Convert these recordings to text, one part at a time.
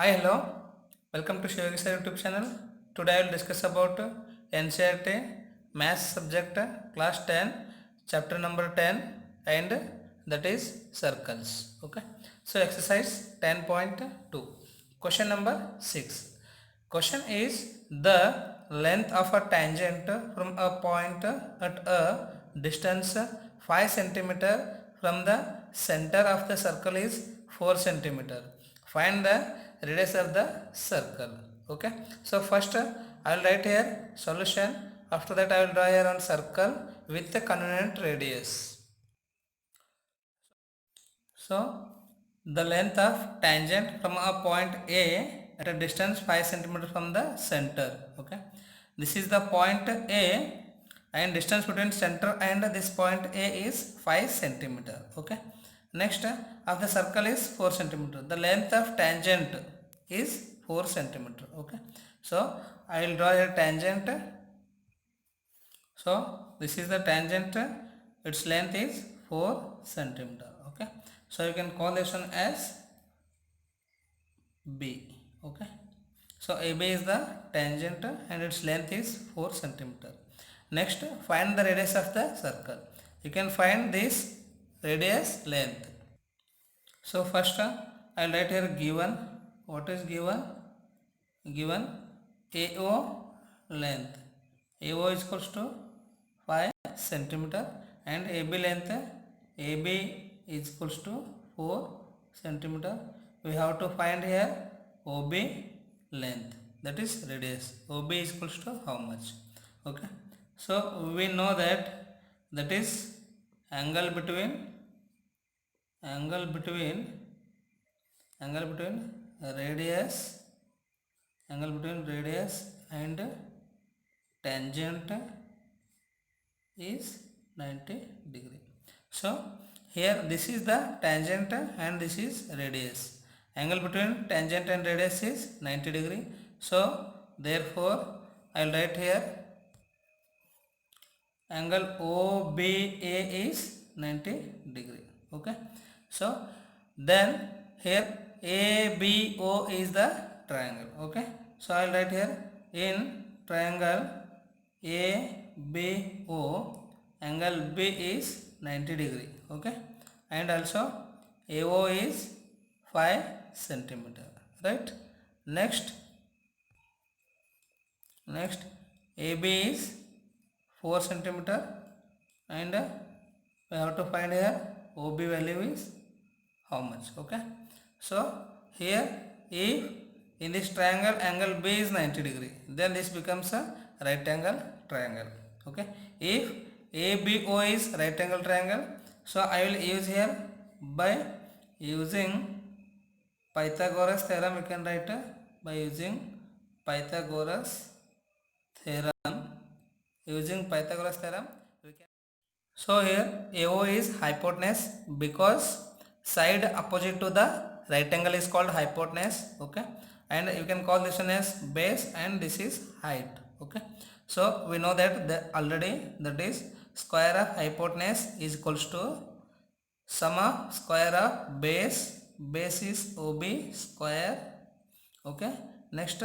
Hi, hello. Welcome to Shivagi Sir YouTube channel. Today I will discuss about NCERT Maths subject class 10, chapter number 10, and that is circles. Okay. So exercise 10.2. Question number 6. Question is the length of a tangent from a point at a distance 5 centimeter from the center of the circle is 4 centimeter. Find the radius of the circle. Okay. So first I will write here solution. After that I will draw here on circle with the convenient radius. So the length of tangent from a point A at a distance 5 centimeter from the center. Okay. This is the point A and distance between center and this point A is 5 centimeter. Okay. Next of the circle is 4 centimeter. The length of tangent is 4 centimeter. Okay. So I will draw a tangent. So this is the tangent. Its length is 4 centimeter. Okay. So you can call this one as B. Okay. So AB is the tangent and its length is 4 centimeter. Next, find the radius of the circle. You can find this radius length. So first I will write here given. What is given? Given AO length. AO is equals to 5 centimeter and AB length, AB is equals to 4 centimeter. We have to find here OB length, that is radius. OB is equals to how much? Okay. So we know that is angle between radius and tangent is 90 degree. So here this is the tangent and this is radius. Angle between tangent and radius is 90 degree. So therefore I will write here angle OBA is 90 degree. Okay. So then here ABO is the triangle. Okay. So I will write here in triangle ABO angle B is 90 degree. Okay. And also AO is 5 centimeter. Right. Next AB is 4 centimeter and we have to find here OB value is how much. Okay. So here if in this triangle angle B is 90 degree, then this becomes a right angle triangle. Okay. If ABO is right angle triangle, so I will use here by using Pythagoras theorem. You can write by using Pythagoras theorem. Using Pythagoras theorem we can. So here AO is hypotenuse because side opposite to the right angle is called hypotenuse. Okay. And you can call this one as base and this is height. Okay. So we know that already, that is square of hypotenuse is equals to sum of square of base is OB square. Okay. Next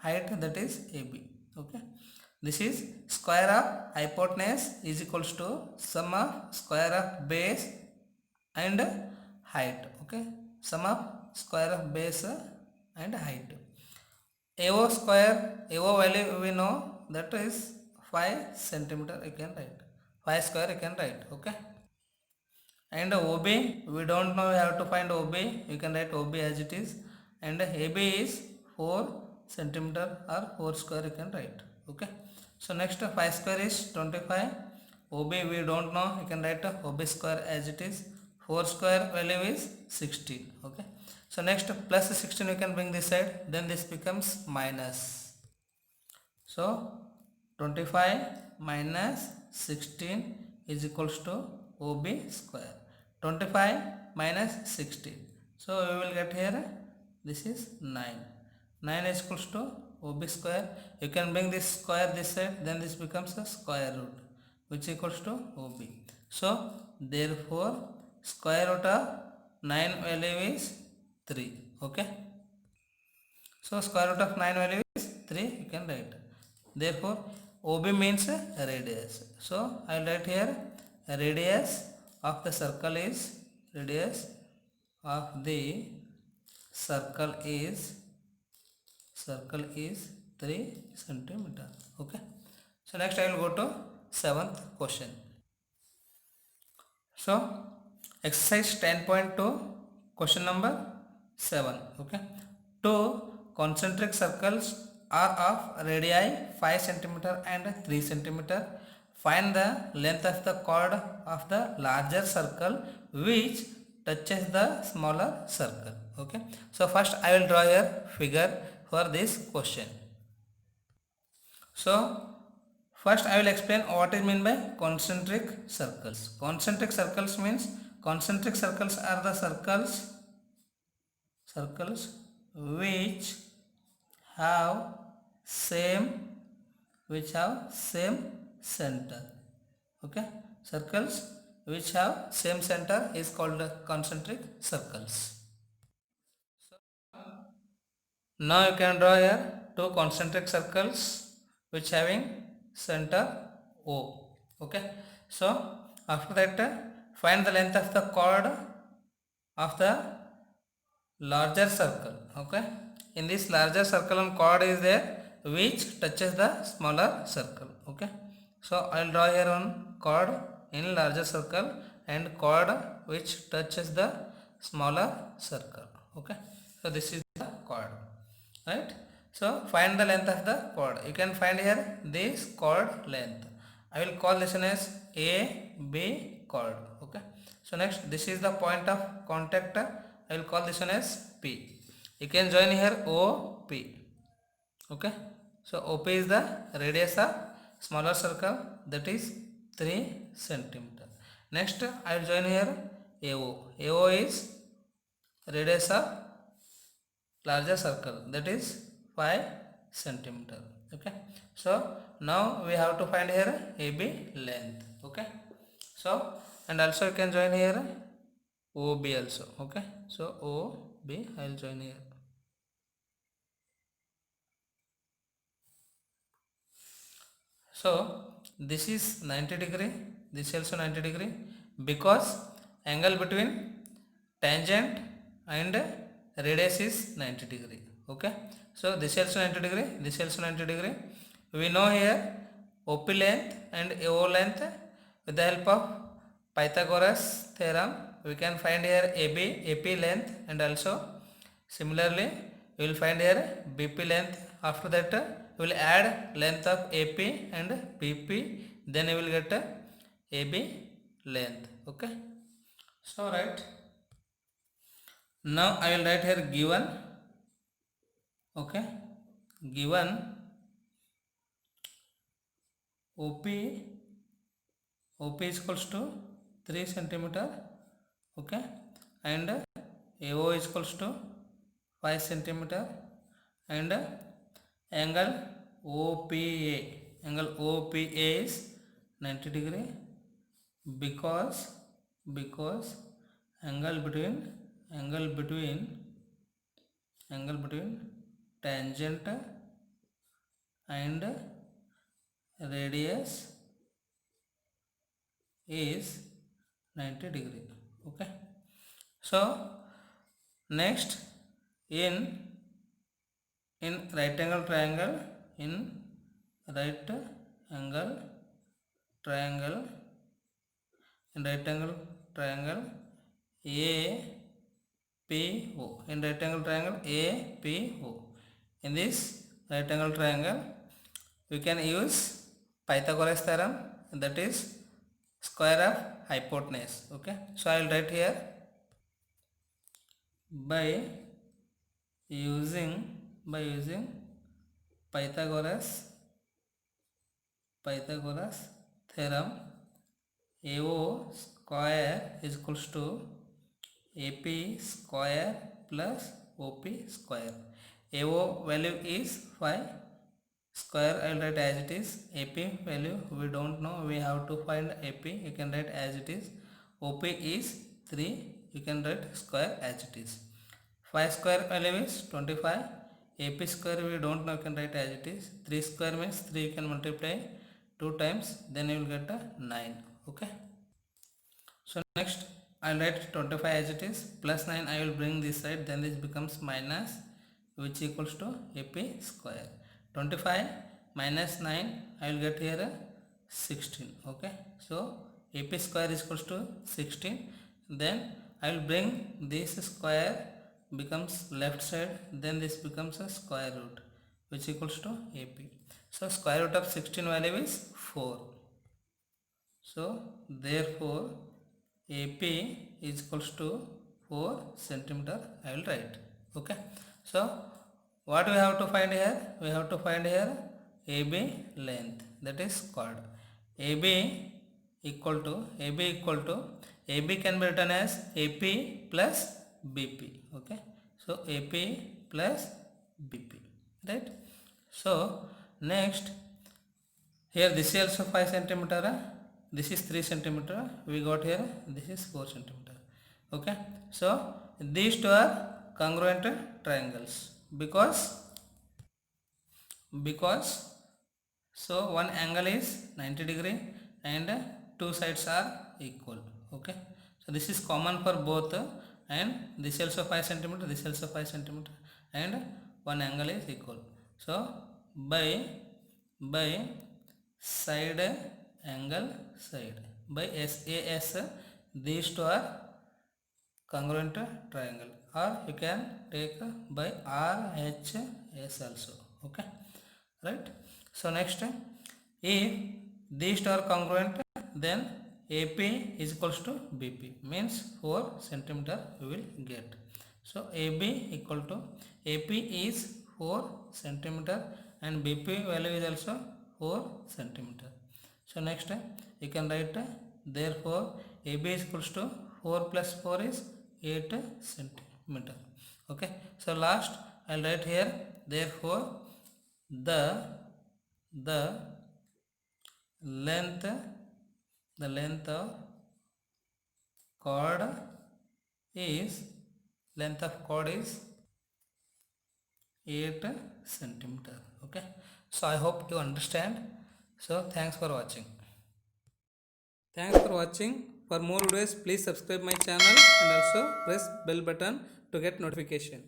height, that is AB. Okay. This is square of hypotenuse is equals to sum of square of base and height. Okay. Sum of square of base and height. AO square, AO value we know that is 5 centimeter. You can write 5 square, you can write. Okay. And OB we don't know, we have to find OB. You can write OB as it is, and AB is 4 centimeter or 4 square, you can write. Okay. So next 5 square is 25. OB we don't know, you can write OB square as it is. 4 square value is 16. Okay. So next plus 16 you can bring this side, then this becomes minus. So 25 minus 16 is equals to OB square. 25 minus 16. So we will get here, this is 9. 9 is equals to OB square. You can bring this square this side, then this becomes a square root which equals to OB. So therefore square root of 9 value is 3. Okay. So square root of 9 value is 3, you can write. Therefore OB means radius. So I will write here radius of the circle is radius of the circle is 3 centimeter. Okay. So next I will go to 7th question. So exercise 10.2 question number 7. Okay. Two concentric circles are of radii 5 centimeter and 3 centimeter. Find the length of the chord of the larger circle which touches the smaller circle. Okay. So first I will draw a figure for this question. So first I will explain what is meant by concentric circles. Concentric circles means concentric circles are the circles which have same center. Okay, circles which have same center is called concentric circles. Now you can draw here two concentric circles which having center O. Okay. So after that find the length of the chord of the larger circle. Okay. In this larger circle and chord is there which touches the smaller circle. Okay. So I will draw here one chord in larger circle and chord which touches the smaller circle. Okay. So this is the chord. Right. So find the length of the chord. You can find here this chord length. I will call this one as AB chord. Okay. So next this is the point of contact. I will call this one as P. You can join here OP. Okay. So OP is the radius of smaller circle, that is 3 centimeter. Next I will join here AO. AO is radius of larger circle, that is 5 centimeter. Okay. So now we have to find here AB length. Okay. So and also you can join here OB also. Okay. So OB I will join here. So this is 90 degree, this is also 90 degree, because angle between tangent and radius is 90 degree. Okay. So this is also 90 degree, this is also 90 degree. We know here OP length and AO length. With the help of Pythagoras theorem we can find here AP length, and also similarly we will find here BP length. After that we will add length of AP and BP, then we will get AB length. Okay. So right now I will write here given. Okay, given OP is equals to 3 centimeter. Okay, and AO is equals to 5 centimeter, and angle OPA is 90 degree, because angle between tangent and radius is 90 degree. Okay. So next in right angle triangle, APO. In this right angle triangle we can use Pythagoras theorem, that is square of hypotenuse. Okay. So I will write here by using Pythagoras theorem, AO square is equals to AP square plus OP square. AO value is 5, square I will write as it is. AP value we don't know, we have to find AP, you can write as it is. OP is 3, you can write square as it is. 5 square value is 25, AP square we don't know, you can write as it is. 3 square means 3 you can multiply 2 times, then you will get a 9. Okay. So next I'll write 25 as it is, plus 9 I will bring this side, then this becomes minus, which equals to AP square. 25 minus 9 I will get here 16. Okay, so AP square is equals to 16. Then I will bring this square becomes left side, then this becomes a square root, which equals to AP. So square root of 16 value is 4. So therefore AP is equals to 4 centimeter I will write. Okay, so what we have to find here? We have to find here AB length, that is chord. AB equal to AB can be written as AP plus BP. Okay, so AP plus BP, right? So next here this is also 5 centimeter, this is 3 centimeter, we got here this is 4 centimeter. Okay, so these two are congruent triangles because so one angle is 90 degree and two sides are equal. Okay, so this is common for both, and this also 5 centimeter, this also 5 centimeter, and one angle is equal. So by side angle side by SAS, these two are congruent triangle, or you can take by RHS also. Okay, right? So next, if these two are congruent, then AP is equals to BP, means 4 centimeter we will get. So AB equal to AP is 4 centimeter and BP value is also 4 centimeter. So next you can write, therefore AB is equals to 4 plus 4 is 8 centimeter. Okay, so last I'll write here, therefore the length of chord is 8 centimeter. Okay, so I hope you understand. So thanks for watching. For more videos please subscribe my channel and also press bell button to get notification.